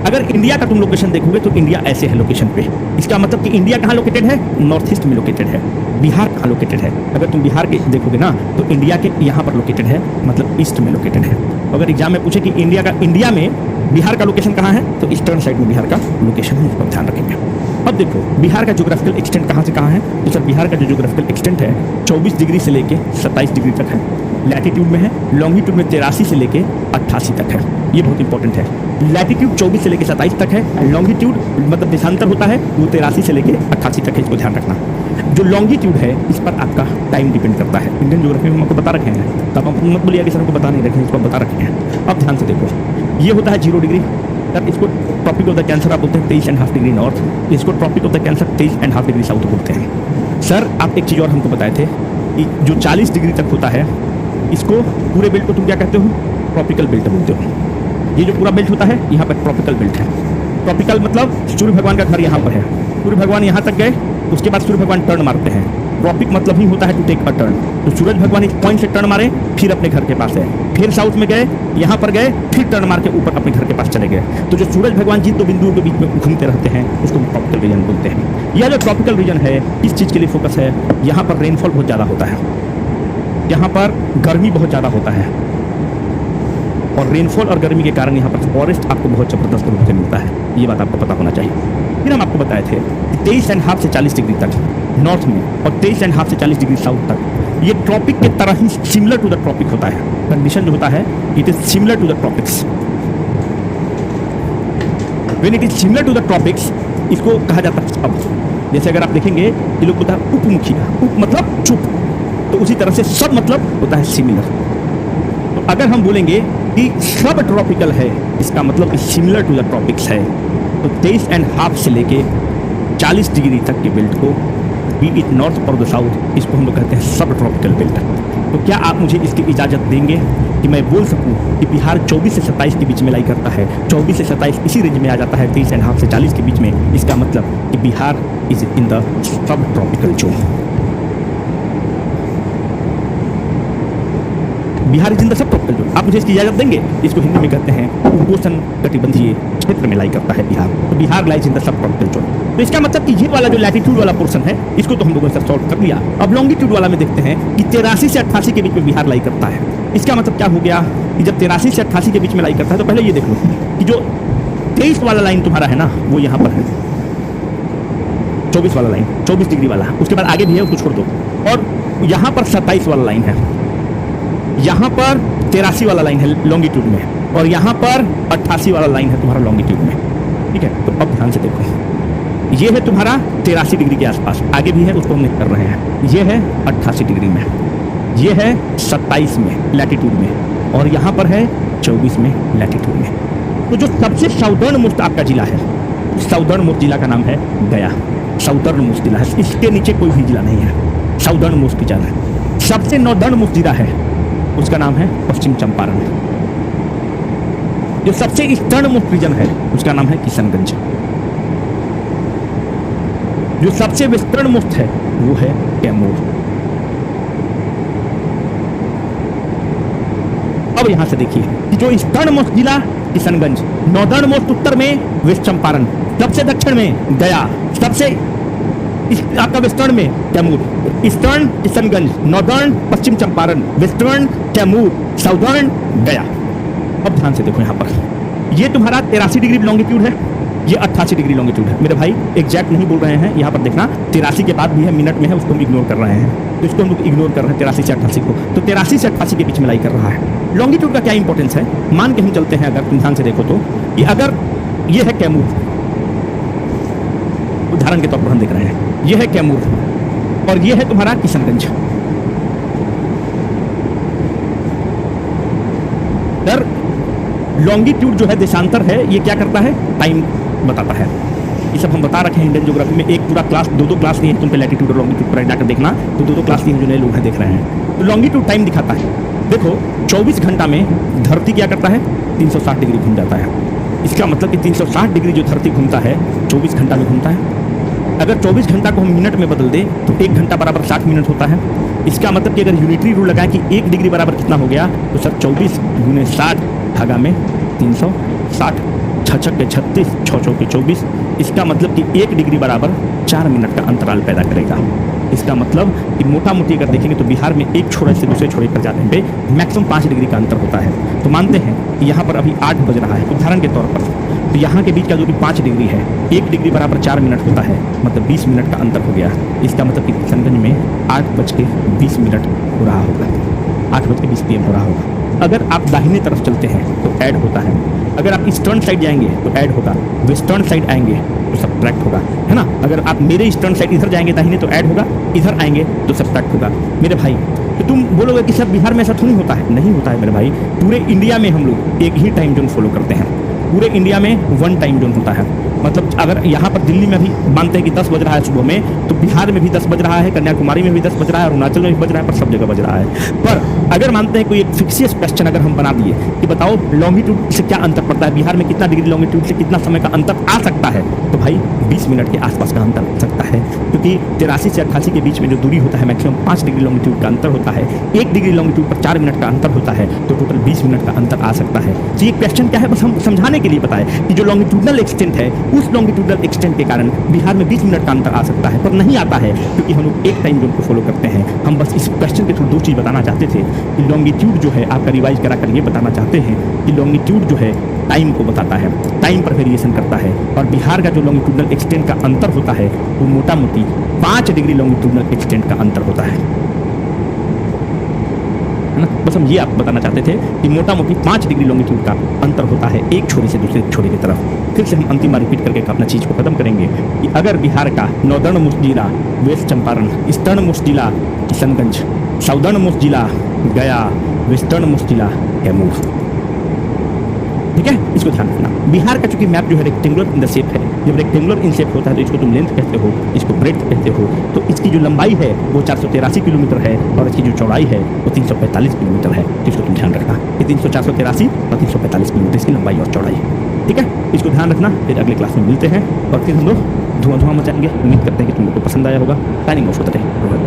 अगर इंडिया का तुम लोकेशन देखोगे तो इंडिया ऐसे है लोकेशन पे, इसका मतलब कि इंडिया कहाँ लोकेटेड है? नॉर्थ ईस्ट में लोकेटेड है। बिहार कहाँ लोकेटेड है? अगर तुम बिहार के देखोगे ना तो इंडिया के यहाँ पर लोकेटेड है, मतलब ईस्ट में लोकेटेड है। अगर एग्जाम में पूछे कि इंडिया में बिहार का लोकेशन कहाँ है, तो ईस्टर्न साइड में बिहार का लोकेशन है, इसको ध्यान रखेंगे। अब देखो, बिहार का ज्योग्राफिकल एक्सटेंट कहाँ से कहाँ है? तो सर बिहार का जो ज्योग्राफिकल एक्सटेंट है 24 डिग्री से लेके 27 डिग्री तक है, लैटिट्यूड में है। लॉन्गिट्यूड में 83 से लेके 88 तक है, ये बहुत इंपॉर्टेंट है। लैटिट्यूड 24 से लेके 27 तक है, लॉन्गिट्यूड मतलब देशांतर होता है वो 83 से लेके 88 तक है, इसको ध्यान रखना। जो लॉन्गिट्यूड है इस पर आपका टाइम डिपेंड करता है, इंडियन ज्योग्राफी में हम आपको बता रखे हैं, तब आप मत बोलिए कि सर हमको बता नहीं रखे हैं, इसको बता रखे हैं। अब ध्यान से देखो, ये होता है 0 डिग्री, तब इसको ट्रॉपिक ऑफ द कैंसर आप बोलते हैं 23.5 डिग्री नॉर्थ, इसको tropic of the cancer 23.5 degree south बोलते हैं। सर आप एक चीज़ और हमको बताए थे कि जो 40 डिग्री तक होता है, इसको पूरे बेल्ट को तुम क्या कहते हो? ट्रॉपिकल बेल्ट बोलते हो। ये जो पूरा बेल्ट होता है यहाँ पर ट्रॉपिकल बेल्ट है। ट्रॉपिकल मतलब सूर्य भगवान का घर यहाँ पर है, सूर्य भगवान यहाँ तक गए, उसके बाद सूर्य भगवान टर्न मारते हैं। ट्रॉपिक मतलब ही होता है टू टेक अ टर्न। तो सूरज भगवान एक पॉइंट से टर्न मारे, फिर अपने घर के पास है, फिर साउथ में गए, यहाँ पर गए, फिर टर्न मार के ऊपर अपने घर के पास चले गए। तो जो सूरज भगवान जिन दो बिंदुओं के बीच में घूमते रहते हैं उसको हम ट्रॉपिकल रीजन बोलते हैं। यह जो ट्रॉपिकल रीजन है इस चीज़ के लिए फोकस है, यहाँ पर रेनफॉल बहुत ज़्यादा होता है, यहाँ पर गर्मी बहुत ज़्यादा होता है, और रेनफॉल और गर्मी के कारण यहाँ पर फॉरेस्ट आपको बहुत ज़बरदस्त रूप से मिलता है। ये बात आपको पता होना चाहिए। फिर हम आपको बताए थे कि 23.5 से 40 डिग्री तक नॉर्थ में और 23.5 से 40 डिग्री साउथ तक ये ट्रॉपिक के तरह ही सिमिलर टू द ट्रॉपिक होता है। कंडीशन जो होता है it is similar to the tropics. When it is similar to the tropics इसको कहा जाता है अब। जैसे अगर आप देखेंगे ये लोग होता है उपमुखी, उप मतलब चुप, तो उसी तरह से सब मतलब होता है सिमिलर। तो अगर हम बोलेंगे कि सब ट्रॉपिकल है इसका मतलब सिमिलर टू द ट्रॉपिक्स है, तो 23.5 से लेके 40 डिग्री तक के बेल्ट को बी इट नॉर्थ और द साउथ इसको हम लोग कहते हैं सब ट्रॉपिकल बेल्ट। तो क्या आप मुझे इसकी इजाज़त देंगे कि मैं बोल सकूं कि बिहार 24 से 27 के बीच में लाई करता है, 24 से 27 इसी रेंज में आ जाता है, 23.5 से 40 के बीच में, इसका मतलब कि Bihar is in the sub tropical zone. Bihar is in the sub tropical zone. आप मुझे इसकी इजाज़त देंगे? इसको हिंदी में कहते हैं उपोष्ण कटिबंधीय क्षेत्र में लाई करता है बिहार। तो Bihar lies in the sub tropical zone. तो इसका मतलब कि ये वाला जो लैटिट्यूड वाला पोर्शन है इसको तो हम लोगों ने सॉल्व कर लिया। अब लॉन्गिट्यूड वाला में देखते हैं कि 83 से 88 के बीच में बिहार लाई करता है। इसका मतलब क्या हो गया कि जब 83 से 88 के बीच में लाई करता है तो पहले ये देख लो कि जो 23 वाला लाइन तुम्हारा है ना वो यहाँ पर है, 24 वाला लाइन 24 डिग्री वाला, उसके बाद आगे भी है उसको छोड़ दो, और यहाँ पर 27 वाला लाइन है, यहाँ पर 83 वाला लाइन है लॉन्गिट्यूड में, और यहाँ पर 88 वाला लाइन है तुम्हारा लॉन्गिट्यूड में। ठीक है, तो अब ध्यान से देखो, ये है तुम्हारा 83 डिग्री के आसपास, आगे भी है उसको हम नहीं कर रहे हैं, ये है 88 डिग्री में, ये है 27 में लैटिट्यूड में, और यहाँ पर है 24 में लैटिट्यूड में। तो जो सबसे साउदर्न मोस्ट आपका जिला है, साउदर्न मोस्ट जिला का नाम है गया, साउदर्न मोस्ट जिला है, इसके नीचे कोई भी जिला नहीं है, साउदर्न मोस्ट जिला है। सबसे नॉर्दर्न मोस्ट जिला है उसका नाम है पश्चिम चंपारण। जो सबसे ईस्टर्न मोस्ट रीजन है उसका नाम है किशनगंज। जो सबसे वेस्टर्न मोस्ट है वो है कैमूर। अब यहां से देखिए कि जो ईस्टर्न मोस्ट जिला किशनगंज, नॉर्दर्न मोस्ट उत्तर में वेस्ट चंपारण, सबसे दक्षिण में गया, सबसे आपका वेस्टर्न में कैमूर, ईस्टर्न किशनगंज, नॉर्दर्न पश्चिम चंपारण, वेस्टर्न कैमूर, साउदर्न गया। अब ध्यान से देखो यहाँ पर ये तुम्हारा 83 डिग्री लॉन्गिट्यूड है, ये 88 डिग्री लॉन्गिट्यूड है। मेरे भाई एग्जैक्ट नहीं बोल रहे हैं, यहाँ पर देखना 83 के बाद भी है, मिनट में है, उसको हम इग्नोर कर रहे हैं, तो इसको हम लोग इग्नोर कर रहे हैं 83 से 88 को। तो 83 से 88 के बीच में लाई कर रहा है। लॉन्गिट्यूड का क्या इंपॉर्टेंस है, मान के हम चलते हैं, अगर तुम ध्यान से देखो तो कि अगर ये है कैमूर, उदाहरण के तौर पर हम देख रहे हैं, ये है कैमूर और ये है तुम्हारा किशनगंज। दर लॉन्गिट्यूड जो है देशांतर है, ये क्या करता है, टाइम बताता है। ये सब हम बता रखे हैं इंडियन ज्योग्राफी में, एक पूरा क्लास, दो क्लास लिए हैं तुम पे लैटिट्यूड और लॉन्गिट्यूड पर जाकर देखना, तो दो क्लास लिए हैं जो नए लोग हैं देख रहे हैं। तो लॉन्गिट्यूड टाइम दिखाता है। देखो 24 घंटा में धरती क्या करता है, 360 डिग्री घूम जाता है। इसका मतलब कि 360 डिग्री जो धरती घूमता है 24 घंटा में घूमता है। अगर 24 घंटा को हम मिनट में बदल दें तो 1 घंटा बराबर 60 मिनट होता है। इसका मतलब कि अगर यूनिटरी रूल लगाए कि 1 डिग्री बराबर कितना हो गया, तो सर 24 गुने 60 भागा में 360, 6 के 36, 6 के 24। इसका मतलब कि 1 डिग्री बराबर 4 मिनट का अंतराल पैदा करेगा। इसका मतलब कि मोटा मोटी अगर देखेंगे तो बिहार में एक छोरे से दूसरे छोरे पर जाने पे मैक्सिमम 5 डिग्री का अंतर होता है। तो मानते हैं कि यहाँ पर अभी 8 बज रहा है, उदाहरण के तौर पर, तो यहाँ के बीच का जो भी 5 डिग्री है, 1 डिग्री बराबर 4 मिनट होता है, मतलब 20 मिनट का अंतर हो गया। इसका मतलब कि किशनगंज में 8:20 हो रहा होगा, 8:20 PM हो रहा होगा। अगर आप दाहिने तरफ चलते हैं तो ऐड होता है, अगर आप ईस्टर्न साइड जाएंगे तो ऐड होगा, वेस्टर्न साइड आएंगे तो सब्ट्रैक्ट होगा, है ना। अगर आप मेरे ईस्टर्न साइड इधर जाएंगे दाहिने तो ऐड होगा, इधर आएंगे तो सब्ट्रैक्ट होगा। मेरे भाई तो तुम बोलोगे कि सर बिहार में ऐसा थोड़ी होता है, नहीं होता है मेरे भाई। पूरे इंडिया में हम लोग एक ही टाइम जोन फॉलो करते हैं, पूरे इंडिया में 1 टाइम जोन होता है। मतलब अगर यहाँ पर दिल्ली में भी मानते हैं कि 10 बज रहा है सुबह में, तो बिहार में भी 10 बज रहा है, कन्याकुमारी में भी 10 बज रहा है, अरुणाचल में भी बज रहा है, पर सब जगह बज रहा है। पर अगर मानते हैं कोई एक फिक्सियस क्वेश्चन अगर हम बना दिए कि बताओ लॉन्गिट्यूड से क्या अंतर पड़ता है, बिहार में कितना डिग्री लॉन्गिट्यूड से कितना समय का अंतर आ सकता है, तो भाई 20 मिनट के आसपास का अंतर हो सकता है, क्योंकि 83 से 88 के बीच में जो दूरी होता है मैक्सिमम 5 डिग्री लॉन्गिट्यूड का अंतर होता है। 1 डिग्री लॉन्गिट्यूड पर 4 मिनट का अंतर होता है, तो टोटल 20 मिनट का अंतर आ सकता है। तो ये क्वेश्चन क्या है, बस हम समझाने के लिए बताएं कि जो लॉन्गिट्यूडनल एक्सटेंट है उस लॉन्गिट्यूडनल एक्सटेंट के कारण बिहार में 20 मिनट का अंतर आ सकता है, पर नहीं आता है क्योंकि हम लोग एक टाइम जोन को फॉलो करते हैं। हम बस इस क्वेश्चन के थ्रू दो चीज़ बताना चाहते थे कि लॉन्गिट्यूड जो है आपका रिवाइज करा कर ये बताना चाहते हैं कि लॉन्गिट्यूड जो है टाइम को बताता है, टाइम पर वेरिएशन करता है, और बिहार का जो लॉन्गिट्यूडनल एक्सटेंट का अंतर होता है वो मोटा मोटी 5 डिग्री लॉन्गिट्यूडनल एक्सटेंट का अंतर होता है ना। बस हम ये आप बताना चाहते थे कि मोटा मोटी 5 डिग्री लॉन्गिट्यूड का अंतर होता है एक छोरे से दूसरे छोरे की तरफ। फिर से हम अंतिम बार रिपीट करके अपना चीज़ को खत्म करेंगे कि अगर बिहार का नॉर्दर्न मोस्ट जिला वेस्ट चंपारण, ईस्टर्न मोस्ट जिला किशनगंज, साउदर्न मोस्ट जिला गया, वेस्टर्न मोस्ट जिला कैमूर, ठीक है, इसको ध्यान रखना। बिहार का चूंकि मैप जो है रेक्टेंगुलर इन द शेप है, जब रेक्टेंगुलर इन शेप होता है तो इसको तुम लेंथ कहते हो, इसको ब्रेड्थ कहते हो, तो इसकी जो लंबाई है वो 483 किलोमीटर है और इसकी जो चौड़ाई है वो 345 किलोमीटर है, तो इसको तुम ध्यान रखना कि 483 और 345 किलोमीटर इसकी लंबाई और चौड़ाई है, ठीक है, इसको ध्यान रखना। फिर अगले क्लास में मिलते हैं और फिर हम लोग धुआं मचाएंगे। उम्मीद करते हैं कि तुम लोग को पसंद आया होगा। साइनिंग ऑफ होता है।